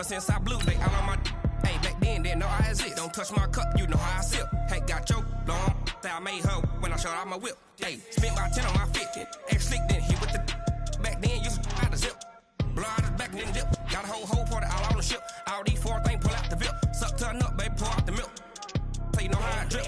Ever since I blew, they out on my hey, back then, didn't know I exist. Don't touch my cup, you know how I sip. Hey, got your long, that I made her when I showed out my whip. Hey, spent about 10 on my fit. Ex-slick, then hit with the back then, used to out the zip. Blow out his back and then dip. Got a whole party all on the ship. All these four things, pull out the VIP. Suck to a nut, baby, pour out the milk. So you know how I drip.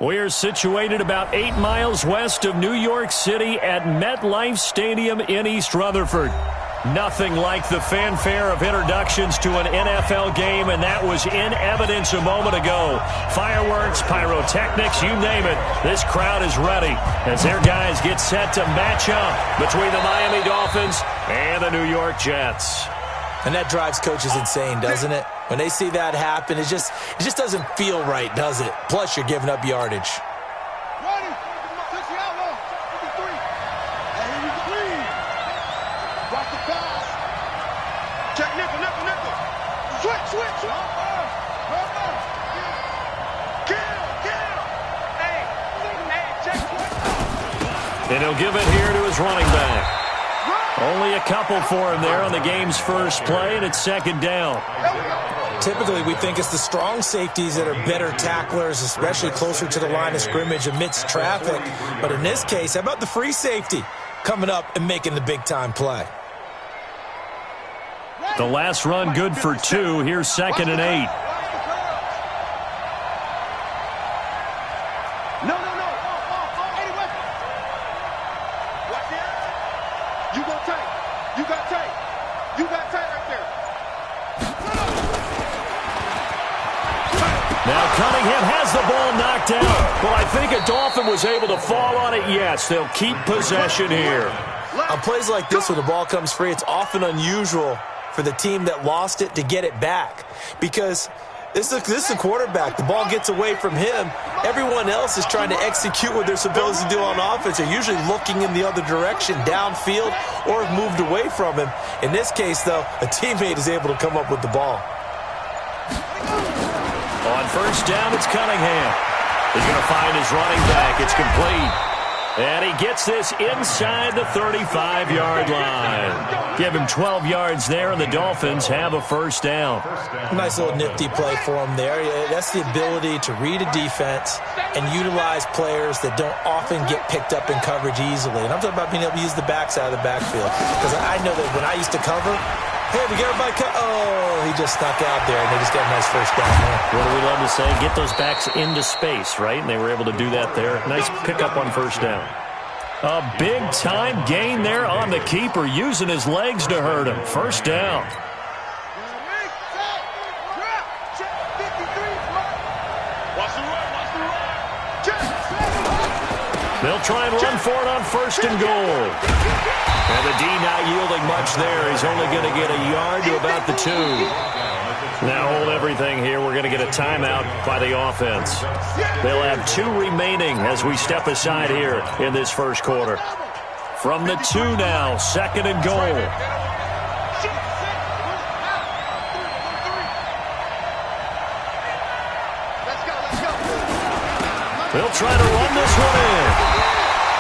We're situated about 8 miles west of New York City at MetLife Stadium in East Rutherford. Nothing like the fanfare of introductions to an NFL game, and that was in evidence a moment ago. Fireworks, pyrotechnics, you name it. This crowd is ready as their guys get set to match up between the Miami Dolphins and the New York Jets. And that drives coaches insane, doesn't it? When they see that happen, it just doesn't feel right, does it? Plus, you're giving up yardage. And he'll give it here to his running back. Only a couple for him there on the game's first play, and it's second down. Typically, we think it's the strong safeties that are better tacklers, especially closer to the line of scrimmage amidst traffic. But in this case, how about the free safety coming up and making the big-time play? The last run good for 2. Here's 2nd and 8. Well, I think a Dolphin was able to fall on it. Yes, they'll keep possession here. On plays like this, when the ball comes free, it's often unusual for the team that lost it to get it back. Because this is a quarterback. The ball gets away from him. Everyone else is trying to execute what they're supposed to do on offense. They're usually looking in the other direction, downfield, or have moved away from him. In this case, though, a teammate is able to come up with the ball. On first down, it's Cunningham. He's going to find his running back. It's complete. And he gets this inside the 35-yard line. Give him 12 yards there, and the Dolphins have a first down. Nice little nifty play for him there. That's the ability to read a defense and utilize players that don't often get picked up in coverage easily. And I'm talking about being able to use the backs out of the backfield. Because I know that when I used to cover, hey, we got everybody oh, he just snuck out there, and they just got a nice first down there. What do we love to say? Get those backs into space, right? And they were able to do that there. Nice pickup on first down. A big-time gain there on the keeper, using his legs to hurt him. First down. They'll try and run for it on first and goal. And the D not yielding much there. He's only going to get a yard to about the 2. Now hold everything here. We're going to get a timeout by the offense. They'll have 2 remaining as we step aside here in this first quarter. From the 2 now, second and goal. They'll try to run this one in.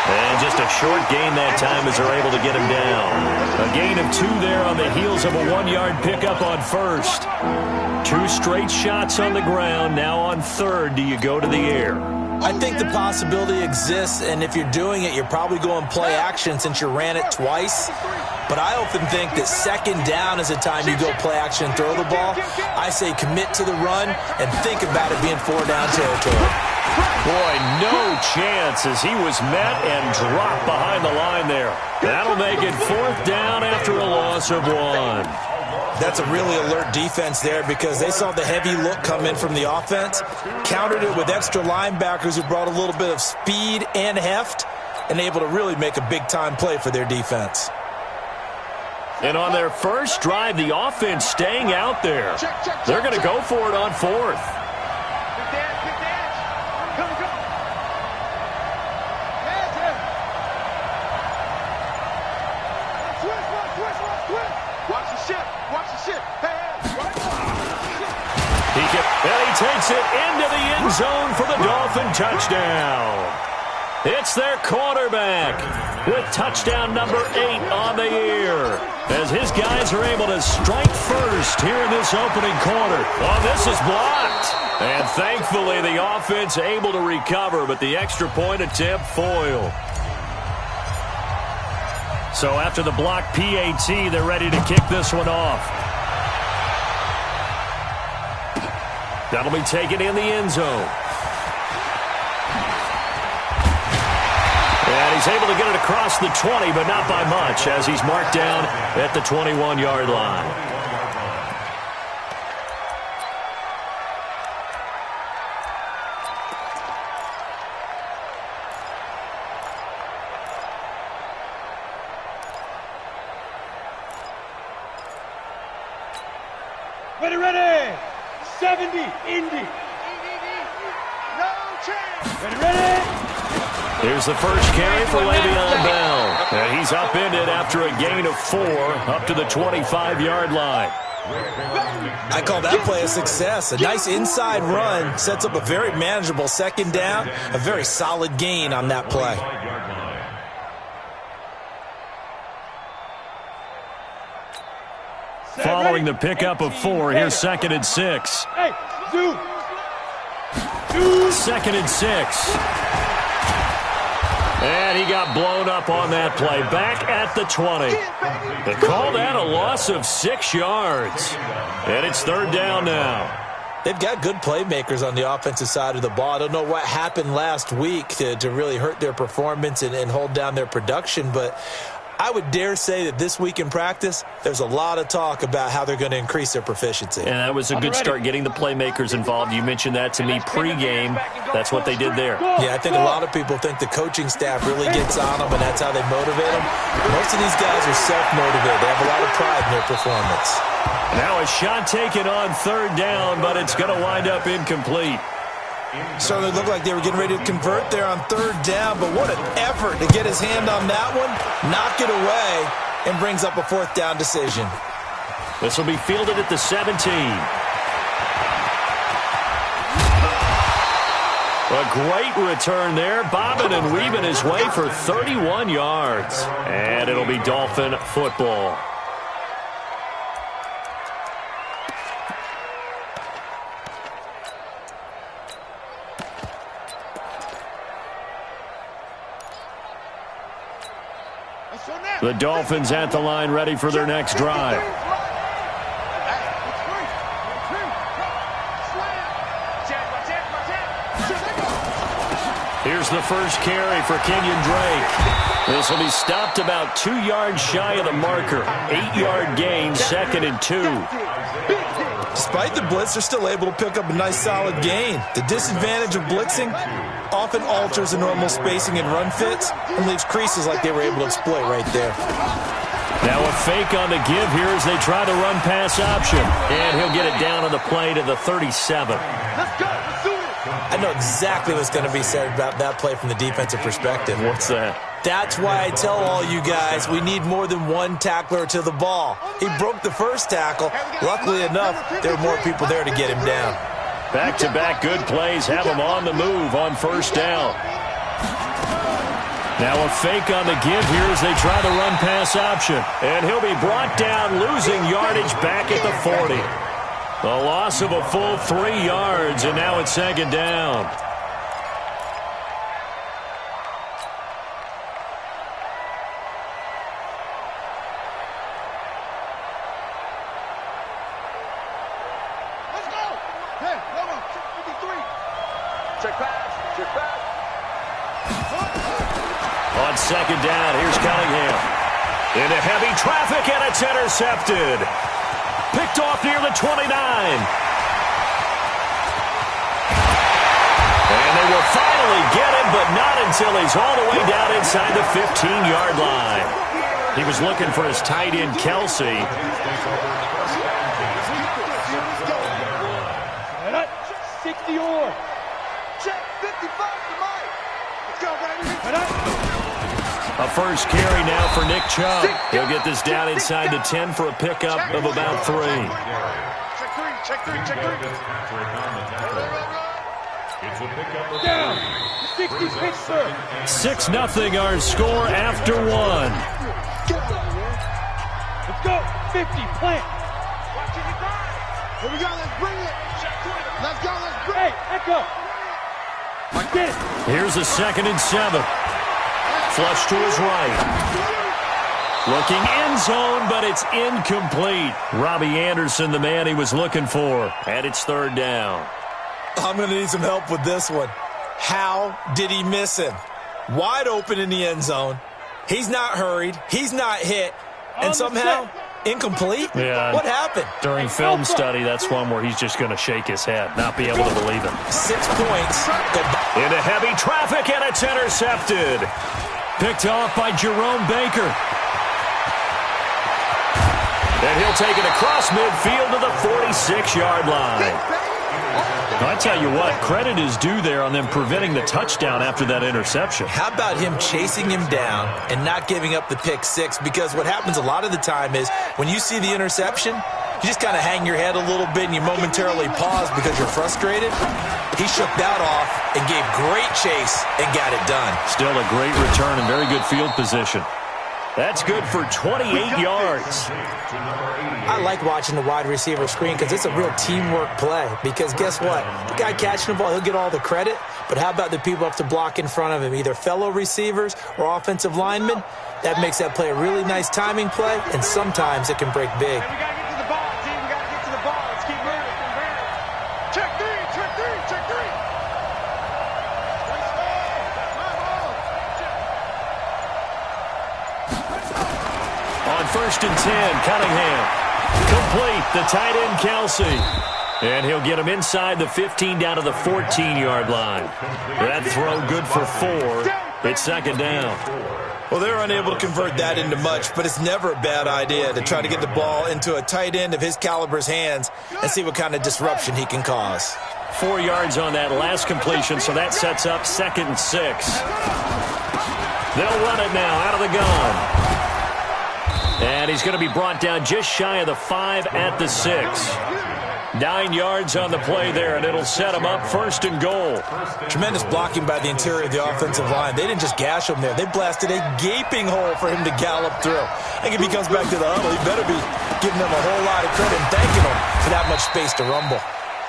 And just a short gain that time as they're able to get him down. A gain of 2 there on the heels of a 1-yard pickup on first. 2 straight shots on the ground. Now on third, do you go to the air? I think the possibility exists, and if you're doing it, you're probably going play action since you ran it twice. But I often think that second down is a time you go play action and throw the ball. I say commit to the run and think about it being 4-down territory. Boy, no chance as he was met and dropped behind the line there. That'll make it 4th down after a loss of 1. That's a really alert defense there because they saw the heavy look come in from the offense, countered it with extra linebackers who brought a little bit of speed and heft, and able to really make a big-time play for their defense. And on their first drive, the offense staying out there. They're going to go for it on 4th. into the end zone for the Dolphin touchdown. It's their quarterback with touchdown number 8 on the year, as his guys are able to strike first here in this opening quarter. Oh, this is blocked. And thankfully, the offense able to recover, but the extra point attempt foiled. So after the block PAT, they're ready to kick this one off. That'll be taken in the end zone. And he's able to get it across the 20, but not by much, as he's marked down at the 21-yard line. Ready. 70, Indy. No chance. Ready. Here's the first carry for Le'Veon Bell. And he's upended after a gain of 4 up to the 25-yard line. I call that play a success. A nice inside run sets up a very manageable second down. A very solid gain on that play. Following the pickup of 4, here's 2nd and 6. Hey, do. 2nd and 6. And he got blown up on that play. Back at the 20. They call that a loss of 6 yards. And it's 3rd down now. They've got good playmakers on the offensive side of the ball. I don't know what happened last week to really hurt their performance and hold down their production, but I would dare say that this week in practice, there's a lot of talk about how they're going to increase their proficiency. And that was a good start getting the playmakers involved. You mentioned that to me pregame. That's what they did there. Yeah, I think a lot of people think the coaching staff really gets on them, and that's how they motivate them. Most of these guys are self-motivated. They have a lot of pride in their performance. Now a shot taken on 3rd down, but it's going to wind up incomplete. Certainly looked like they were getting ready to convert there on 3rd down, but what an effort to get his hand on that one, knock it away, and brings up a 4th down decision. This will be fielded at the 17. A great return there, bobbing and weaving his way for 31 yards. And it'll be Dolphin football. The Dolphins at the line, ready for their next drive. Here's the first carry for Kenyon Drake. This will be stopped about 2 yards shy of the marker. 8-yard gain, 2nd and 2. Despite the blitz, they're still able to pick up a nice solid gain. The disadvantage of blitzing often alters the normal spacing and run fits and leaves creases like they were able to exploit right there. Now a fake on the give here as they try the run pass option. And he'll get it down on the play to the 37. Let's go. I know exactly what's going to be said about that play from the defensive perspective. What's that? That's why I tell all you guys we need more than one tackler to the ball. He broke the first tackle. Luckily enough, there were more people there to get him down. Back-to-back good plays have him on the move on 1st down. Now a fake on the give here as they try the run pass option. And he'll be brought down, losing yardage back at the 40. A loss of a full 3 yards, and now it's 2nd down. Let's go. Hey, come on. 53. Check pass. On 2nd down, here's Cunningham. Into heavy traffic, and it's intercepted. Picked off near the 29. And they will finally get him, but not until he's all the way down inside the 15-yard line. He was looking for his tight end, Kelsey. 60 or. Check 55 to Mike. Let's go, baby. A first carry now for Nick Chubb. He'll get this down inside the 10 for a pickup of about 3. Check three. Down. 60 pitch, sir. 6-0 our score after one. Let's go. 50, plant. Here we go, let's bring it. Let's go, let's bring it. Hey, echo. Get it. Here's a 2nd and 7. Flush to his right. Looking end zone, but it's incomplete. Robbie Anderson, the man he was looking for. And it's 3rd down. I'm going to need some help with this one. How did he miss him? Wide open in the end zone. He's not hurried. He's not hit. And somehow, incomplete? Yeah. What happened? During film study, that's one where he's just going to shake his head, not be able to believe it. 6 points. Goodbye. Into heavy traffic, and it's intercepted. Picked off by Jerome Baker. And he'll take it across midfield to the 46-yard line. I tell you what, credit is due there on them preventing the touchdown after that interception. How about him chasing him down and not giving up the pick six? Because what happens a lot of the time is when you see the interception, you just kind of hang your head a little bit and you momentarily pause because you're frustrated. He shook that off and gave great chase and got it done. Still a great return and very good field position. That's good for 28 yards. I like watching the wide receiver screen because it's a real teamwork play. Because guess what? The guy catching the ball, he'll get all the credit. But how about the people up to block in front of him, either fellow receivers or offensive linemen? That makes that play a really nice timing play, and sometimes it can break big. We got to get to the ball, team. We got to get to the ball. Let's keep moving. Check three, check three, check three. On 1st and 10, Cunningham. Complete, the tight end, Kelsey. And he'll get him inside the 15 down to the 14-yard line. That throw good for 4. It's 2nd down. Well, they're unable to convert that into much, but it's never a bad idea to try to get the ball into a tight end of his caliber's hands and see what kind of disruption he can cause. 4 yards on that last completion, so that sets up 2nd and 6. They'll run it now out of the gun. And he's going to be brought down just shy of the 5 at the 6. 9 yards on the play there, and it'll set him up 1st and goal. Tremendous blocking by the interior of the offensive line. They didn't just gash him there. They blasted a gaping hole for him to gallop through. I think if he comes back to the huddle, he better be giving them a whole lot of credit and thanking them for that much space to rumble.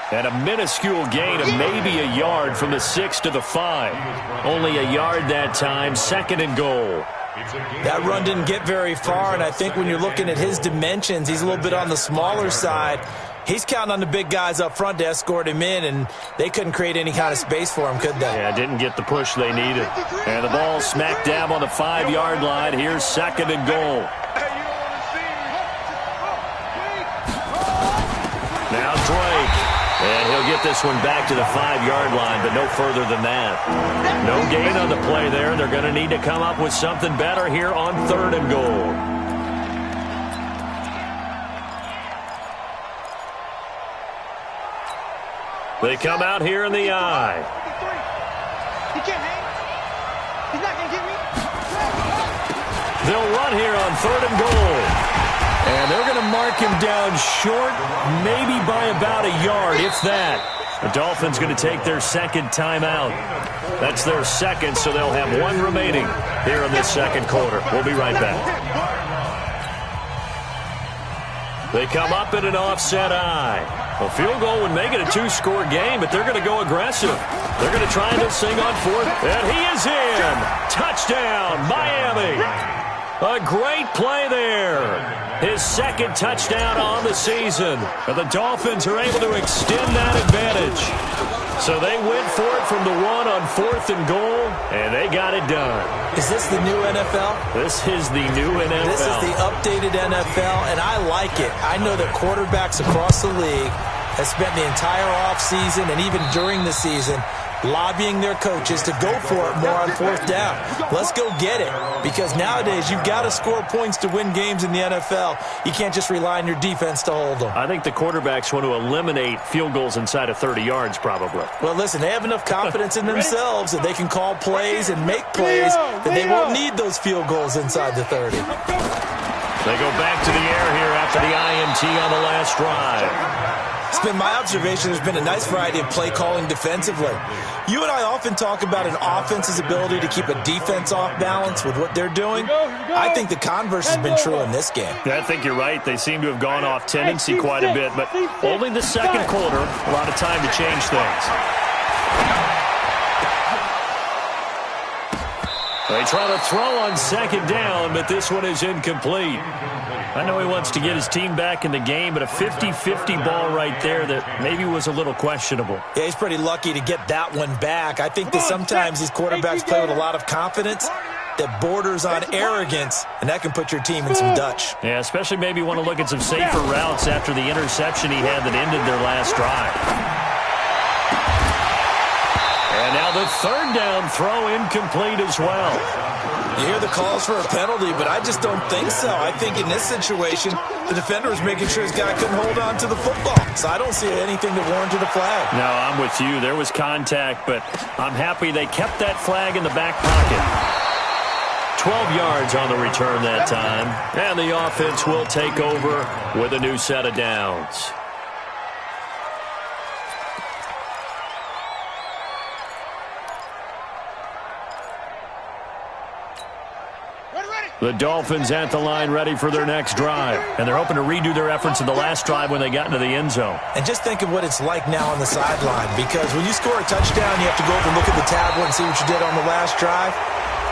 And a minuscule gain of maybe a yard from the 6 to the 5. Only a yard that time, 2nd and goal. That run didn't get very far, and I think when you're looking at his dimensions, he's a little bit on the smaller side. He's counting on the big guys up front to escort him in, and they couldn't create any kind of space for him, could they? Yeah, didn't get the push they needed. And the ball smack dab on the 5-yard line. Here's 2nd and goal. Now Drake. And he'll get this one back to the 5-yard line, but no further than that. No gain on the play there. They're going to need to come up with something better here on 3rd and goal. They come out here in the eye. He can't hang. He's not going to get me. They'll run here on 3rd and goal. And they're going to mark him down short, maybe by about a yard, if that. The Dolphins going to take their 2nd timeout. That's their 2nd, so they'll have 1 remaining here in this 2nd quarter. We'll be right back. They come up in an offset eye. A field goal would make it a 2-score game, but they're going to go aggressive. They're going to try this thing on 4th, and he is in. Touchdown, Miami. A great play there. His 2nd touchdown on the season. But the Dolphins are able to extend that advantage. So they went for it from the 1 on 4th and goal, and they got it done. Is this the new NFL? This is the new NFL. This is the updated NFL, and I like it. I know that quarterbacks across the league have spent the entire offseason and even during the season lobbying their coaches to go for it more on 4th down. Let's go get it, because nowadays you've got to score points to win games in the NFL. You can't just rely on your defense to hold them. I think the quarterbacks want to eliminate field goals inside of 30 yards probably. Well, listen, they have enough confidence in themselves that they can call plays and make plays that they won't need those field goals inside the 30. They go back to the air here after the INT on the last drive. It's been my observation there's been a nice variety of play calling defensively. You and I often talk about an offense's ability to keep a defense off balance with what they're doing. I think the converse has been true in this game. I think you're right. They seem to have gone off tendency quite a bit, but only the second quarter, a lot of time to change things. They try to throw on second down, but this one is incomplete. I know he wants to get his team back in the game, but a 50-50 ball right there that maybe was a little questionable. Yeah, he's pretty lucky to get that one back. I think that sometimes these quarterbacks play with a lot of confidence that borders on arrogance, and that can put your team in some Dutch. Yeah, especially maybe want to look at some safer routes after the interception he had that ended their last drive. And now the third down throw incomplete as well. You hear the calls for a penalty, but I just don't think so. I think in this situation, the defender was making sure his guy couldn't hold on to the football. So I don't see anything that warranted a flag. No, I'm with you. There was contact, but I'm happy they kept that flag in the back pocket. 12 yards on the return that time. And the offense will take over with a new set of downs. The Dolphins at the line ready for their next drive. And they're hoping to redo their efforts in the last drive when they got into the end zone. And just think of what it's like now on the sideline, because when you score a touchdown, you have to go over and look at the tablet and see what you did on the last drive.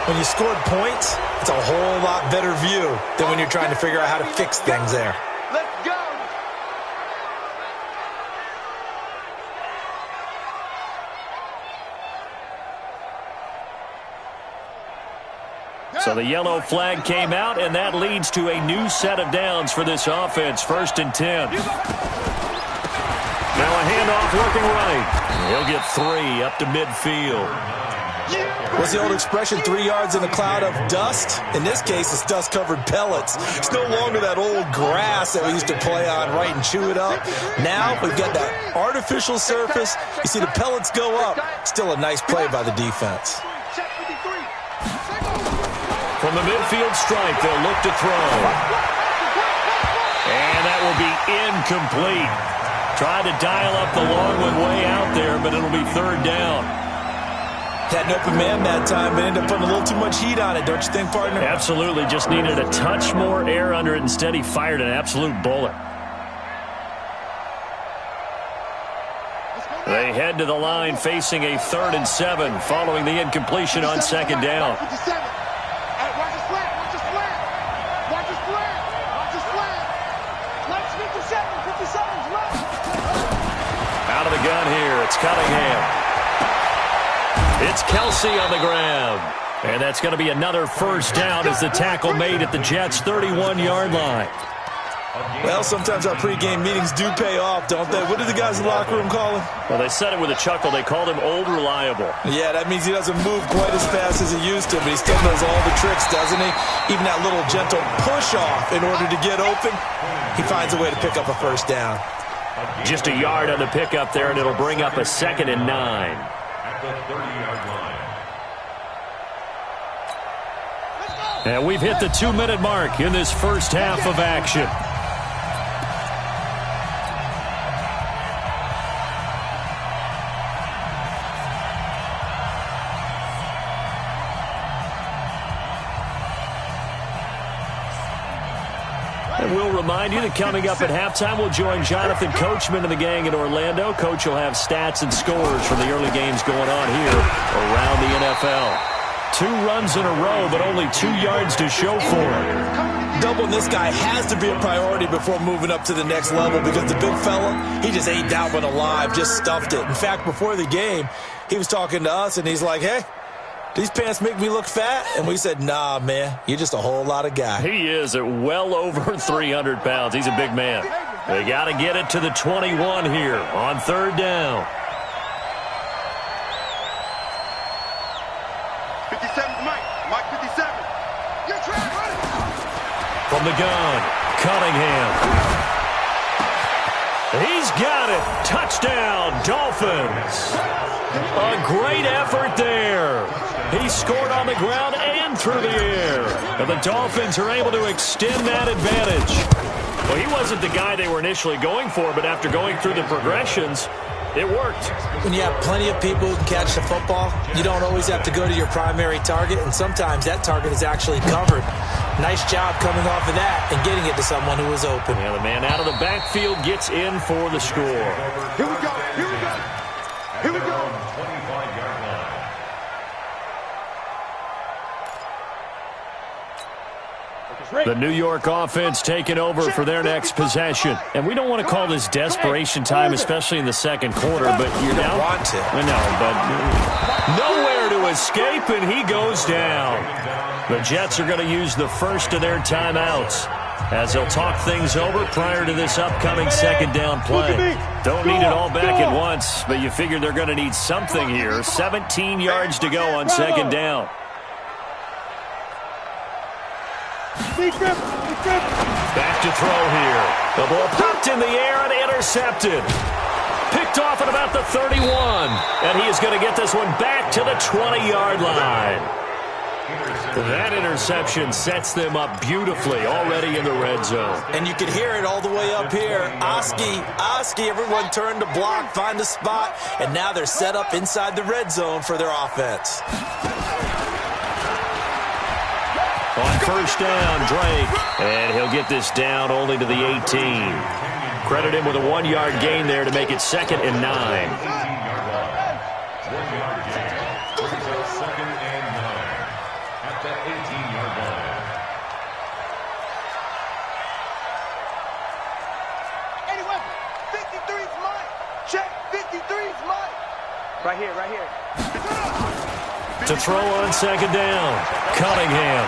When you scored points, it's a whole lot better view than when you're trying to figure out how to fix things there. Let's go. So the yellow flag came out, and that leads to a new set of downs for this offense. 1st and 10. Now a handoff working right. He'll get 3 up to midfield. What's the old expression, 3 yards in a cloud of dust? In this case, it's dust-covered pellets. It's no longer that old grass that we used to play on, right, and chew it up. Now we've got that artificial surface. You see the pellets go up. Still a nice play by the defense. From the midfield stripe, they'll look to throw. And that will be incomplete. Tried to dial up the long one way out there, but it'll be 3rd down. Had an open man that time, but ended up putting a little too much heat on it, don't you think, partner? Absolutely. Just needed a touch more air under it. Instead, he fired an absolute bullet. They head to the line facing a 3rd and 7 following the incompletion on 2nd down. Out of the gun here, it's Cunningham. It's Kelsey on the ground. And that's going to be another 1st down as the tackle made at the Jets' 31-yard line. Well, sometimes our pregame meetings do pay off, don't they? What did the guys in the locker room call him? Well, they said it with a chuckle. They called him Old Reliable. Yeah, that means he doesn't move quite as fast as he used to, but he still knows all the tricks, doesn't he? Even that little gentle push-off in order to get open, he finds a way to pick up a 1st down. Just a yard on the pickup there, and it'll bring up a 2nd and 9. And we've hit the 2-minute mark in this first half of action. And we'll remind you that coming up at halftime, we'll join Jonathan Coachman and the gang in Orlando. Coach will have stats and scores from the early games going on here around the NFL. 2 runs in a row, but only 2 yards to show for it. Doubling this guy has to be a priority before moving up to the next level, because the big fella, he just ate that one alive, just stuffed it. In fact, before the game, he was talking to us, and he's like, hey, these pants make me look fat? And we said, nah, man, you're just a whole lot of guy. He is at well over 300 pounds. He's a big man. They got to get it to the 21 here on 3rd down. 57, Mike 57. You're trying to run it. From the gun, Cunningham. He's got it. Touchdown, Dolphins. A great effort there. He scored on the ground and through the air. And the Dolphins are able to extend that advantage. Well, he wasn't the guy they were initially going for, but after going through the progressions, it worked. When you have plenty of people who can catch the football, you don't always have to go to your primary target, and sometimes that target is actually covered. Nice job coming off of that and getting it to someone who was open. Yeah, the man out of the backfield gets in for the score. Here we go. Here we go. Here we go. 25-yard line. The New York offense taking over for their next possession. And we don't want to call this desperation time, especially in the second quarter, but you don't want to. I know, but nowhere to escape, and he goes down. The Jets are going to use the first of their timeouts as they'll talk things over prior to this upcoming second down play. Don't need it all back at once, but you figure they're going to need something here. 17 yards to go on second down. Back to throw here. The ball popped in the air and intercepted. Picked off at about the 31. And he is going to get this one back to the 20-yard line. That interception sets them up beautifully already in the red zone. And you can hear it all the way up here. Oski, everyone turned to block, find a spot, and now they're set up inside the red zone for their offense. On first down, Drake, and he'll get this down only to the 18. Credit him with a 1-yard gain there to make it 2nd and 9. 18-yard line. 1-yard gain. Brings up 2nd and 9 at that 18-yard line. Anyway, 53's mine. Check, 53's mine. Right here, right here. To throw on second down, Cunningham.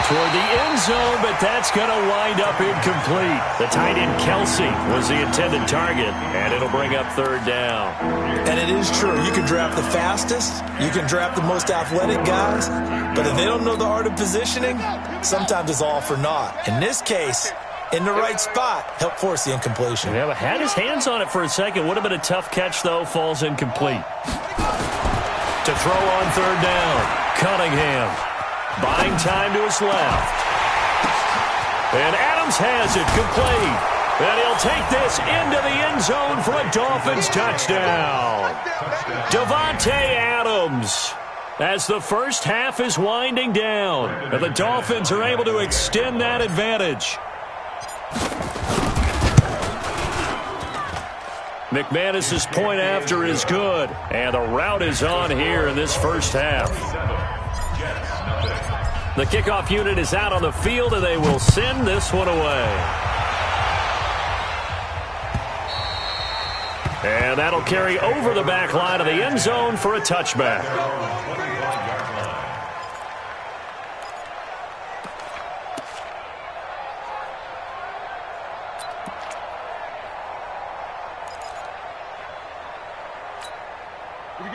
Toward the end zone, but that's going to wind up incomplete. The tight end Kelsey was the intended target, and it'll bring up 3rd down. And it is true. You can draft the fastest, you can draft the most athletic guys, but if they don't know the art of positioning, sometimes it's all for naught. In this case, in the right spot, help force the incompletion. Yeah, but had his hands on it for a second. Would have been a tough catch, though. Falls incomplete. To throw on 3rd down, Cunningham. Buying time to his left. And Adams has it complete. And he'll take this into the end zone for a Dolphins touchdown. Davante Adams. As the first half is winding down, and the Dolphins are able to extend that advantage. McManus's point after is good, and the route is on here in this first half. The kickoff unit is out on the field, and they will send this one away. And that'll carry over the back line of the end zone for a touchback.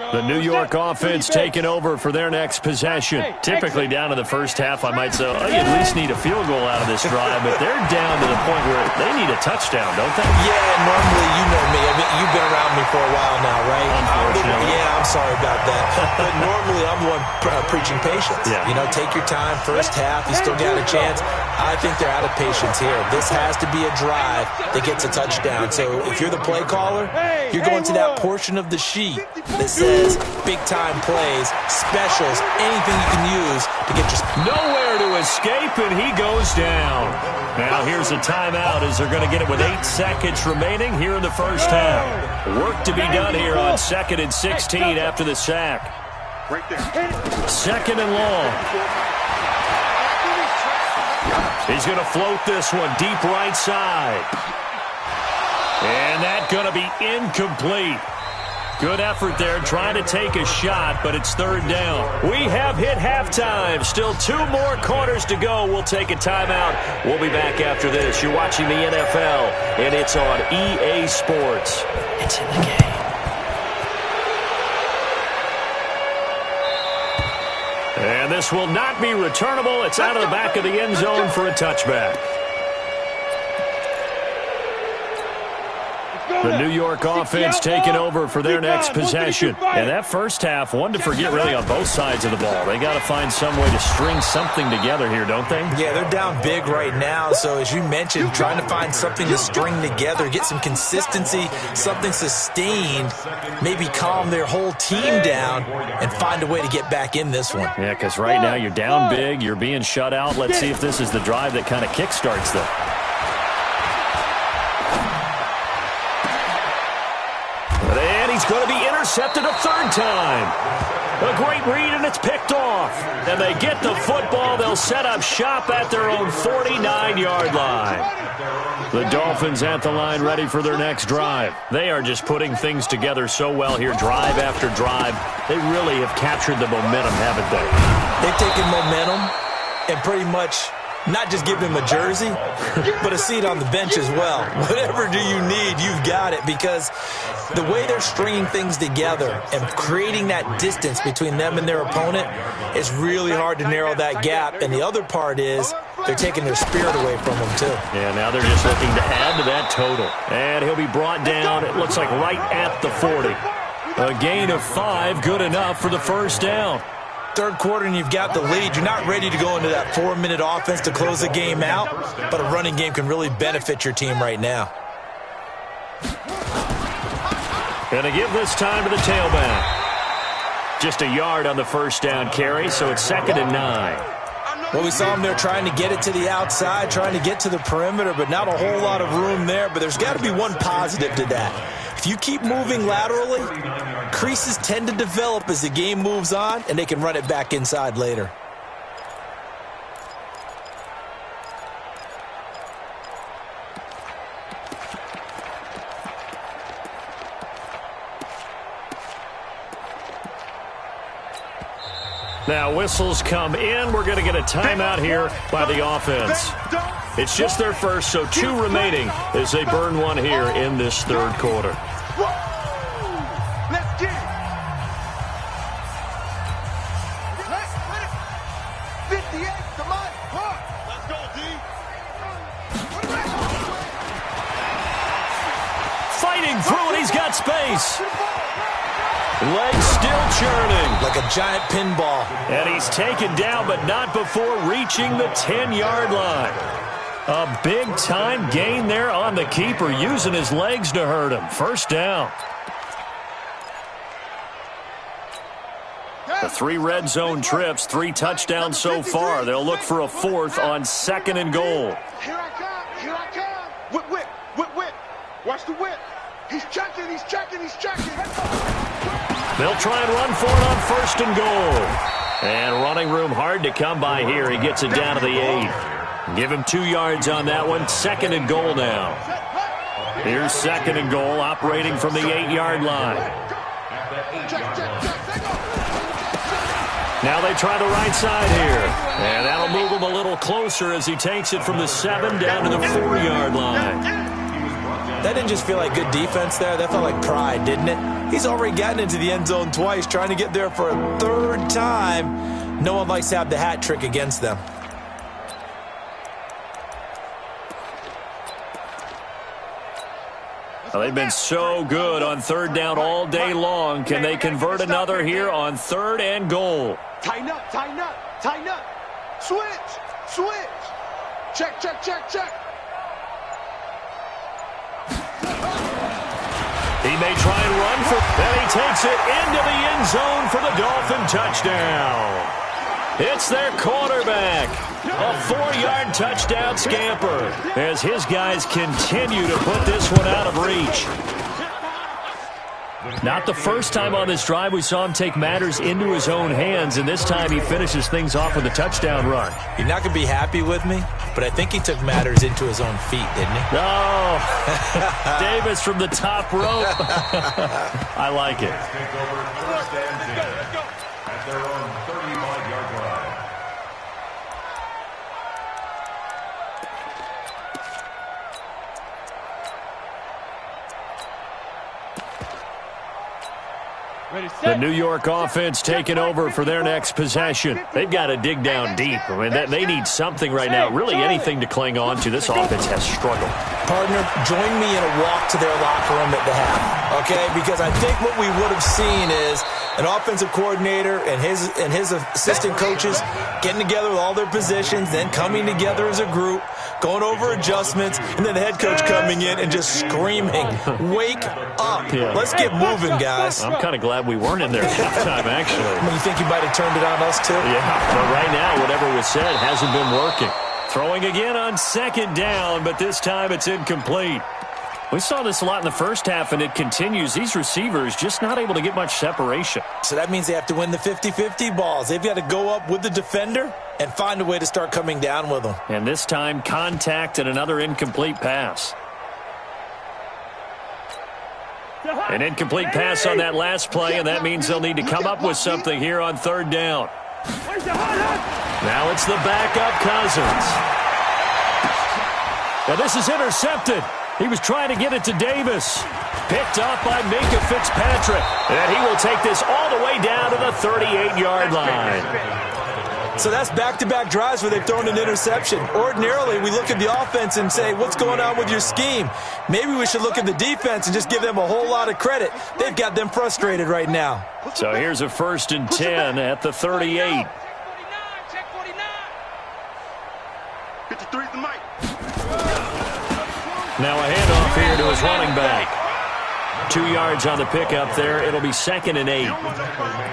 The New York offense taking over for their next possession. Typically down to the first half, I might say, oh, you at least need a field goal out of this drive, but they're down to the point where they need a touchdown, don't they? Yeah, normally, you know me. I mean, you've been around me for a while now, right? Unfortunately. Yeah, I'm sorry about that. But normally, I'm the one preaching patience. Yeah. You know, take your time. First half, you still got a chance. I think they're out of patience here. This has to be a drive that gets a touchdown. So if you're the play caller, you're going to that portion of the sheet that says big-time plays, specials, anything you can use to get your... Nowhere to escape, and he goes down. Now here's a timeout as they're going to get it with 8 seconds remaining here in the first half. Work to be done here on 2nd and 16 after the sack. Right there. 2nd and long. He's going to float this one deep right side. And that's going to be incomplete. Good effort there, trying to take a shot, but it's 3rd down. We have hit halftime. Still 2 more quarters to go. We'll take a timeout. We'll be back after this. You're watching the NFL, and it's on EA Sports. It's in the game. And this will not be returnable. It's out of the back of the end zone for a touchback. The The New York offense taking over for their next possession. And that first half, one to forget really on both sides of the ball. They got to find some way to string something together here, don't they? Yeah, they're down big right now. So as you mentioned, trying to find something to string together, get some consistency, something sustained, maybe calm their whole team down and find a way to get back in this one. Yeah, because right now you're down big, you're being shut out. Let's see if this is the drive that kind of kickstarts them. And he's going to be intercepted a third time. A great read, and it's picked off. And they get the football. They'll set up shop at their own 49-yard line. The Dolphins at the line ready for their next drive. They are just putting things together so well here, drive after drive. They really have captured the momentum, haven't they? They've taken momentum and pretty much not just give them a jersey, but a seat on the bench as well. Whatever do you need, you've got it, because the way they're stringing things together and creating that distance between them and their opponent is really hard to narrow that gap. And the other part is they're taking their spirit away from them, too. Yeah, now they're just looking to add to that total. And he'll be brought down, it looks like right at the 40. A gain of 5, good enough for the first down. Third quarter and you've got the lead. You're not ready to go into that 4-minute offense to close the game out, but a running game can really benefit your team right now. Going to give this time to the tailback. Just a yard on the first down carry, so it's 2nd and 9. Well, we saw him there trying to get it to the outside, trying to get to the perimeter, but not a whole lot of room there. But there's got to be one positive to that. If you keep moving laterally, creases tend to develop as the game moves on, and they can run it back inside later. Now whistles come in. We're going to get a timeout here by the offense. It's just their first, so 2 remaining as they burn one here in this third quarter. Let's get it. 58 to Mike. Let's go, D. Fighting through it, he's got space. Legs still churning. Like a giant pinball. And he's taken down, but not before reaching the 10-yard line. A big-time gain there on the keeper, using his legs to hurt him. First down. The 3 red zone trips, 3 touchdowns so far. They'll look for a 4th on 2nd and goal. Here I come. Here I come. Whip, whip, whip, whip. Watch the whip. He's checking, he's checking, he's checking. They'll try and run for it on 1st and goal. And running room hard to come by here. He gets it down to the 8. Give him 2 yards on that one. 2nd and goal now. Here's 2nd and goal, operating from the 8-yard line. Now they try the right side here. And that'll move him a little closer as he takes it from the 7 down to the 4-yard line. That didn't just feel like good defense there. That felt like pride, didn't it? He's already gotten into the end zone twice, trying to get there for a 3rd time. No one likes to have the hat trick against them. Well, they've been so good on 3rd down all day long. Can they convert another here on 3rd and goal? Tighten up, tighten up, tighten up. Switch, switch. Check, check, check, check. He may try and run for, and he takes it into the end zone for the Dolphin touchdown. It's their quarterback. A 4-yard touchdown scamper as his guys continue to put this one out of reach. Not the first time on this drive we saw him take matters into his own hands, and this time he finishes things off with a touchdown run. You're not going to be happy with me, but I think he took matters into his own feet, didn't he? No. Davis from the top rope. I like it. At their own 35-yard line. The New York offense taking over for their next possession. They've got to dig down deep. I mean, they need something right now, really anything to cling on to. This offense has struggled. Partner, join me in a walk to their locker room at the half, okay? Because I think what we would have seen is an offensive coordinator and his assistant coaches getting together with all their positions, then coming together as a group, going over adjustments, and then the head coach coming in and just screaming, "Wake up. Yeah. Let's get moving, guys." I'm kind of glad we weren't in there at halftime, actually. You think you might have turned it on us, too? Yeah, but right now, whatever was said hasn't been working. Throwing again on second down, but this time it's incomplete. We saw this a lot in the first half, and it continues. These receivers just not able to get much separation. So that means they have to win the 50-50 balls. They've got to go up with the defender and find a way to start coming down with them. And this time, contact and another incomplete pass. An incomplete pass on that last play, and that means they'll need to come up with something here on third down. Now it's the backup Cousins. Now this is intercepted. He was trying to get it to Davis. Picked up by Minka Fitzpatrick. And he will take this all the way down to the 38-yard line. So that's back-to-back drives where they've thrown an interception. Ordinarily, we look at the offense and say, what's going on with your scheme? Maybe we should look at the defense and just give them a whole lot of credit. They've got them frustrated right now. So here's a 1st and 10 at the 38. 53's the mic. Now a handoff here to his running back. 2 yards on the pickup there. It'll be 2nd and 8.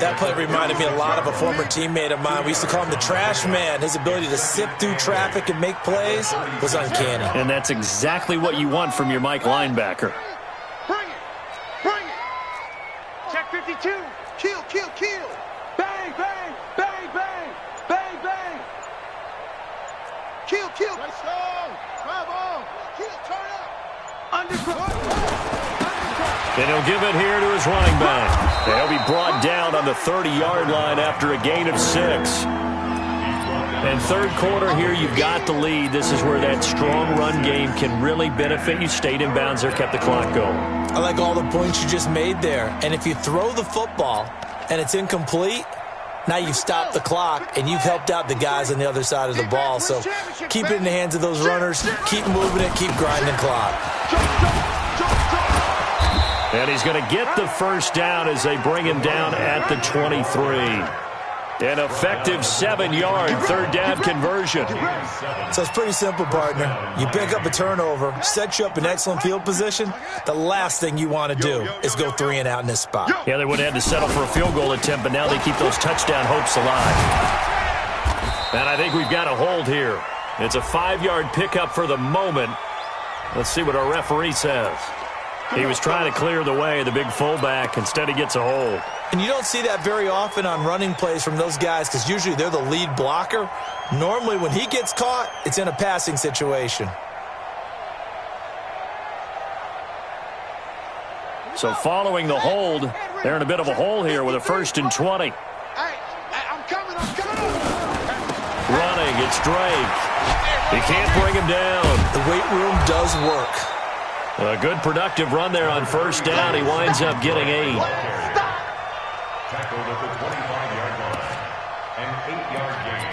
That play reminded me a lot of a former teammate of mine. We used to call him the trash man. His ability to sift through traffic and make plays was uncanny. And that's exactly what you want from your Mike linebacker. Bring it. Bring it. Check 52. Kill, kill, kill. Bang, bang, bang, bang, bang, bang. Kill, kill. Let's go. Bravo. Kill, turn up. Undercut. And he'll give it here to his running back. And he'll be brought down on the 30-yard line after a gain of 6. And third quarter here, you've got the lead. This is where that strong run game can really benefit you. Stayed in bounds there, kept the clock going. I like all the points you just made there. And if you throw the football and it's incomplete, now you've stopped the clock and you've helped out the guys on the other side of the ball. So keep it in the hands of those runners. Keep moving it. Keep grinding clock. And he's going to get the first down as they bring him down at the 23. An effective 7-yard third down conversion. So it's pretty simple, partner. You pick up a turnover, set you up in excellent field position. The last thing you want to do is go 3 and out in this spot. Yeah, they would have had to settle for a field goal attempt, but now they keep those touchdown hopes alive. And I think we've got a hold here. It's a 5-yard pickup for the moment. Let's see what our referee says. He was trying to clear the way, the big fullback. Instead, he gets a hold. And you don't see that very often on running plays from those guys because usually they're the lead blocker. Normally, when he gets caught, it's in a passing situation. So following the hold, they're in a bit of a hole here with a 1st and 20. I'm coming. Running, it's Drake. He can't bring him down. The weight room does work. A good productive run there on 1st down. He winds up getting 8. Tackled at the 25-yard line. An 8-yard gain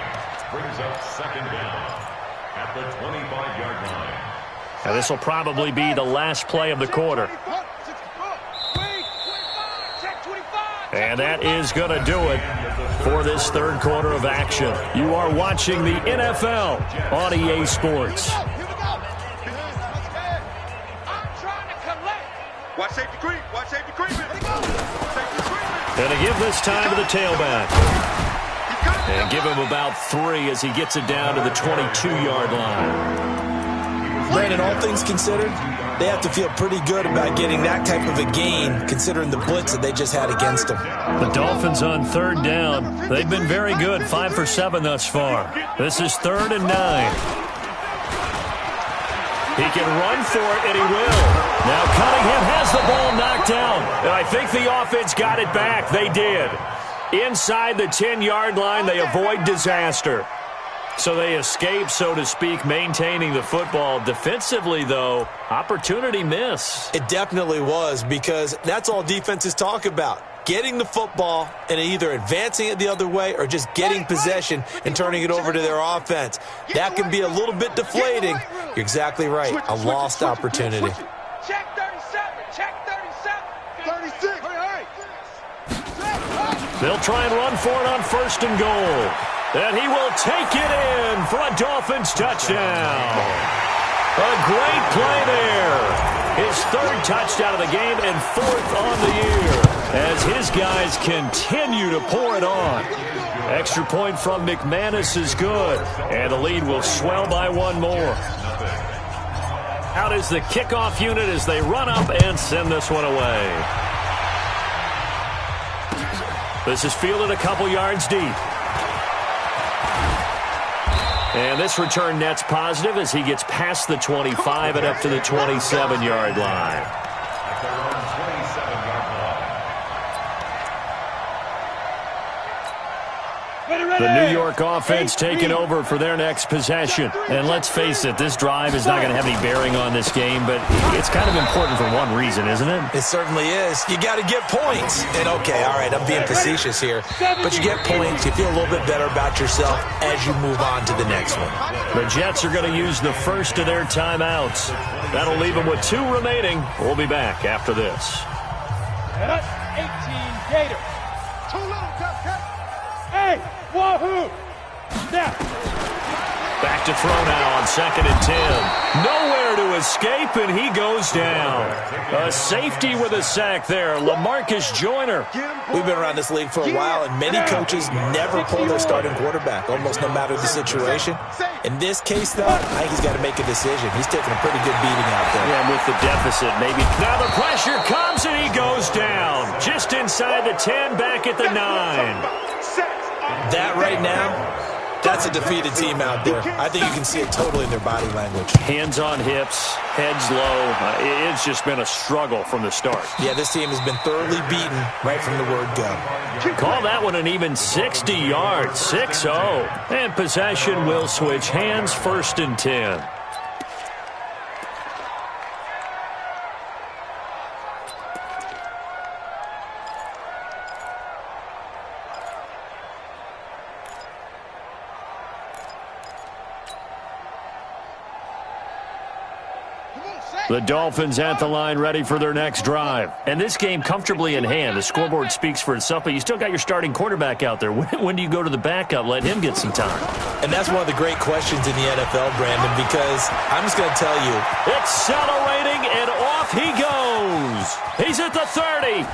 brings up 2nd down at the 25-yard line. Now this will probably be the last play of the quarter. And that is going to do it for this third quarter of action. You are watching the NFL on EA Sports. Watch safety creep. Watch safety creeping. And to give this time to the tailback. And give him about 3 as he gets it down to the 22-yard line. Brandon, all things considered, they have to feel pretty good about getting that type of a gain considering the blitz that they just had against them. The Dolphins on 3rd down. They've been very good, 5 for 7 thus far. This is 3rd and 9. He can run for it, and he will. Now Cunningham has the ball knocked down. And I think the offense got it back. They did. Inside the 10-yard line, they avoid disaster. So they escape, so to speak, maintaining the football. Defensively, though, opportunity miss. It definitely was because that's all defenses talk about. Getting the football and either advancing it the other way or just getting possession and turning it over to their offense. That can be a little bit deflating You're exactly right. A lost opportunity. Check 37. Check 37. 36. Hurry. They'll try and run for it on 1st and goal. And he will take it in for a Dolphins touchdown. A great play there. His 3rd touchdown of the game and 4th on the year as his guys continue to pour it on. Extra point from McManus is good, and the lead will swell by 1 more. Out is the kickoff unit as they run up and send this one away. This is fielded a couple yards deep. And this return net's positive as he gets past the 25 and up to the 27-yard line. The New York offense taking over for their next possession. And let's face it, this drive is not going to have any bearing on this game, but it's kind of important for one reason, isn't it? It certainly is. You got to get points. And okay, all right, I'm being facetious here, but you get points. You feel a little bit better about yourself as you move on to the next one. The Jets are going to use the first of their timeouts. That'll leave them with 2 remaining. We'll be back after this. 18 Gator. Too little, Cupcake. Hey, wahoo! Snap. Back to throw now on 2nd and 10. Nowhere to escape, and he goes down. A safety with a sack there, LaMarcus Joyner. We've been around this league for a while, and many coaches never pull their starting quarterback, almost no matter the situation. In this case, though, I think he's got to make a decision. He's taking a pretty good beating out there. Yeah, and with the deficit, maybe. Now the pressure comes, and he goes down. Just inside the 10, back at the 9. That right now, that's a defeated team out there. I think you can see it totally in their body language. Hands on hips, heads low. It's just been a struggle from the start. Yeah, this team has been thoroughly beaten right from the word go. Call that one an even 60 yards, 6-0. And possession will switch hands, 1st and 10. The Dolphins at the line ready for their next drive. And this game comfortably in hand. The scoreboard speaks for itself, but you still got your starting quarterback out there. When do you go to the backup? Let him get some time. And that's one of the great questions in the NFL, Brandon, because I'm just going to tell you. Accelerating, and off he goes. He's at the 30,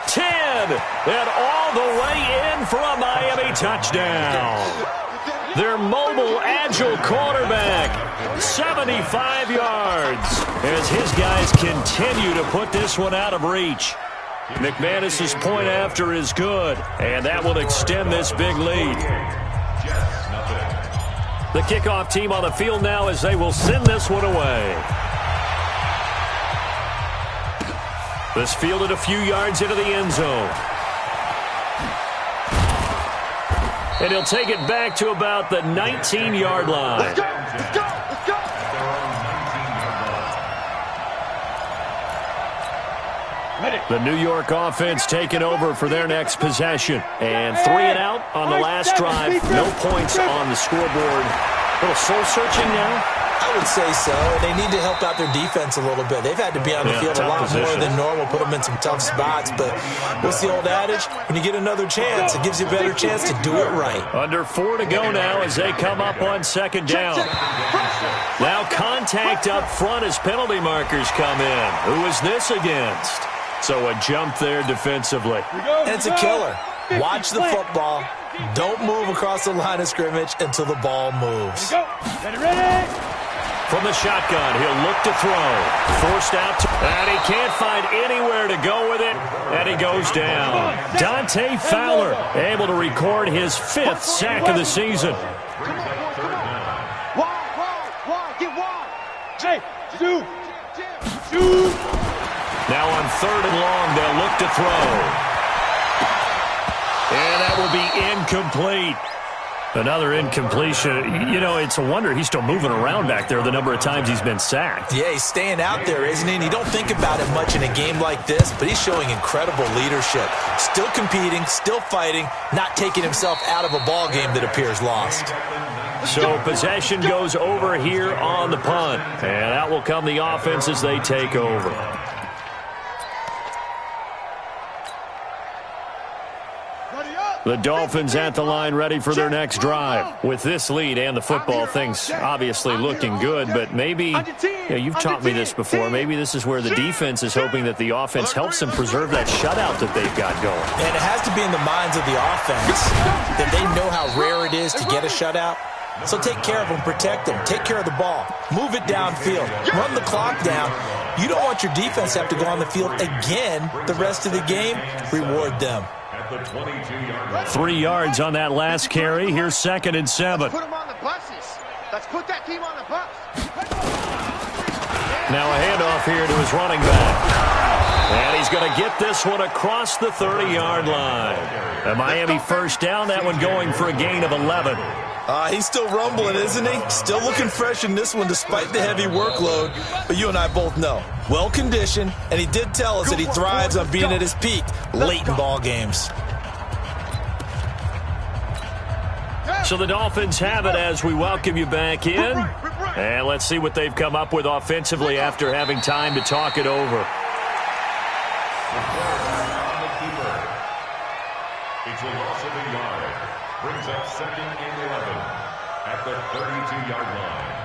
10, and all the way in for a Miami touchdown. Their mobile, agile quarterback, 75 yards, as his guys continue to put this one out of reach. McManus's point after is good, and that will extend this big lead. The kickoff team on the field now as they will send this one away. This fielded a few yards into the end zone. And he'll take it back to about the 19-yard line. Let's go! Let's go! Let's go! The New York offense taking over for their next possession. And 3 and out on the last drive. No points on the scoreboard. A little soul-searching now? I would say so. They need to help out their defense a little bit. They've had to be on the field a lot more than normal, put them in some tough spots. But what's the old adage? When you get another chance, it gives you a better chance to do it right. Under 4 to go now as they come up on 2nd down. Now contact up front as penalty markers come in. Who is this against? So a jump there defensively. And it's a killer. Watch the football. Don't move across the line of scrimmage until the ball moves. Ready? From the shotgun, he'll look to throw. Forced out, and he can't find anywhere to go with it, and he goes down. Dante Fowler able to record his 5th sack of the season. Wide, get wide. Hey, shoot. Now on 3rd and long, they'll look to throw. And that will be incomplete. Another incompletion. You know, it's a wonder he's still moving around back there the number of times he's been sacked. Yeah, he's staying out there, isn't he? And you don't think about it much in a game like this, but he's showing incredible leadership. Still competing, still fighting, not taking himself out of a ball game that appears lost. So possession goes over here on the punt. And out will come the offense as they take over. The Dolphins at the line ready for their next drive. With this lead and the football, things obviously looking good, but maybe, you've taught me this before, maybe this is where the defense is hoping that the offense helps them preserve that shutout that they've got going. And it has to be in the minds of the offense that they know how rare it is to get a shutout. So take care of them, protect them, take care of the ball, move it downfield, run the clock down. You don't want your defense to have to go on the field again the rest of the game. Reward them. 3 yards on that last carry. Here's 2nd and 7. Put them on the buses. Let's put that team on the bus. Now a handoff here to his running back. And he's going to get this one across the 30-yard line. A Miami first down, that one going for a gain of 11. He's still rumbling, isn't he? Still looking fresh in this one despite the heavy workload. But you and I both know, well-conditioned, and he did tell us that he thrives on being at his peak late in ball games. So the Dolphins have it as we welcome you back in. And let's see what they've come up with offensively after having time to talk it over. It's a loss of a yard. Brings up 2nd and 11 at the 32-yard line.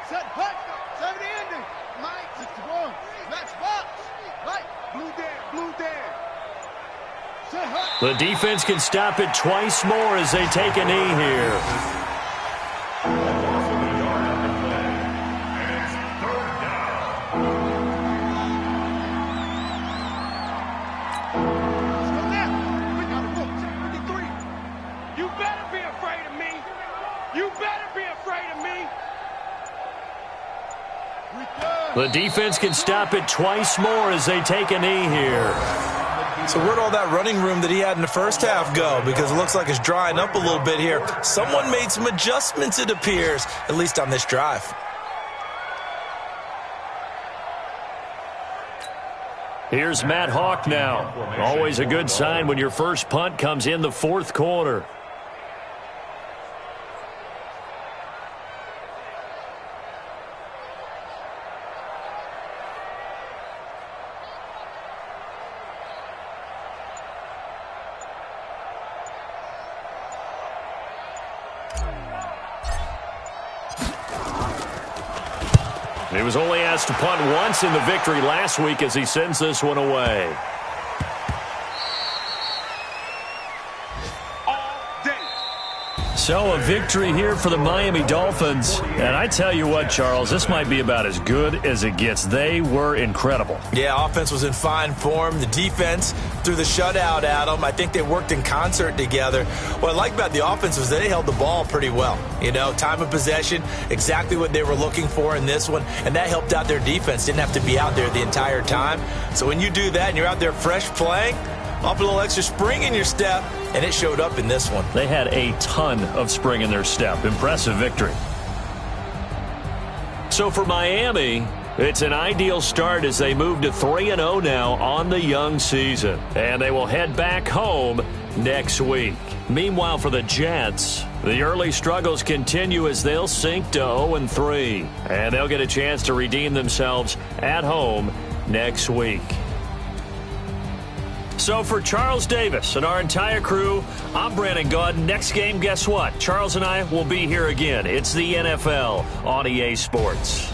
Set hut. 70 ending. Mike, 61. Match box. Right. Blue down. Set hut. The defense can stop it twice more as they take a knee here. The defense can stop it twice more as they take a knee here. So where'd all that running room that he had in the first half go? Because it looks like it's drying up a little bit here. Someone made some adjustments, it appears, at least on this drive. Here's Matt Hawk now. Always a good sign when your first punt comes in the 4th quarter. He was only asked to punt once in the victory last week as he sends this one away. So a victory here for the Miami Dolphins. And I tell you what, Charles, this might be about as good as it gets. They were incredible. Yeah, offense was in fine form. The defense threw the shutout at them. I think they worked in concert together. What I like about the offense was they held the ball pretty well. You know, time of possession, exactly what they were looking for in this one. And that helped out their defense. Didn't have to be out there the entire time. So when you do that and you're out there fresh playing, off a little extra spring in your step, and it showed up in this one. They had a ton of spring in their step. Impressive victory. So for Miami, it's an ideal start as they move to 3-0 now on the young season. And they will head back home next week. Meanwhile, for the Jets, the early struggles continue as they'll sink to 0-3. And they'll get a chance to redeem themselves at home next week. So for Charles Davis and our entire crew, I'm Brandon Gaudin. Next game, guess what? Charles and I will be here again. It's the NFL on EA Sports.